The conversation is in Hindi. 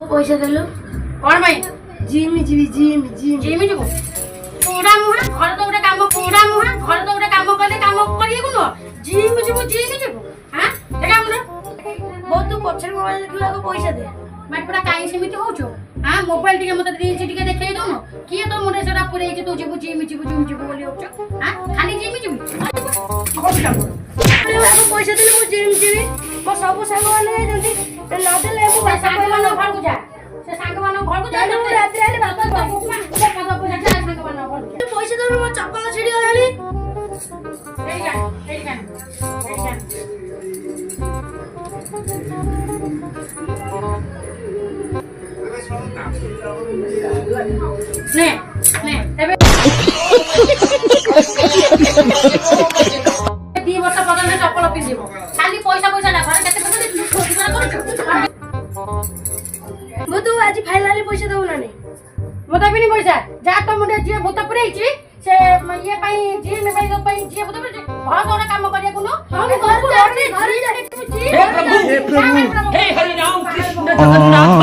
पैसा देलो कौन भाई जिम जीवी जिम जिम जिम जीव पोड़ा मुहा घर तो गोटे काम पोड़ा मुहा घर तो गोटे काम कले काम करिए को जिम जीव हां देखा हमने बहुत तू पछर मोबाइल देखला को पैसा दे मैं पूरा काई समिति होचो हां मोबाइल टिके मते रील्स टिके देखै दउनो किए तो मुंडे सेटा पुरै जे तू जीव जिम बोली होचो हां खाली जिम जीव कोन काम पैसा देले मु जिम जीवी मो सब संग वाले जल्दी न देले मु पैसा सागवान घर को जा से सागवान घर को जा रात आले बाबा पैसा जा सागवान घर को पैसा दे मो चप्पल छिड़ी गलानी ए जा ने तबे 2 वर्ष पदन चप्पल पिंदिबो खाली पैसा ना घर केते पैसा दे खोजिबा करछु मु तू आज फाइनली पैसा दउ ना ने मते बिनी पैसा जा तो मुंडे जे भूत पुरैछि से ये पई जिम पई तो पई जे भूत पुरैछि घर तोरा काम करिया कुनो हम घर जा हे प्रभु हे हरि राम कृष्ण जगन्नाथ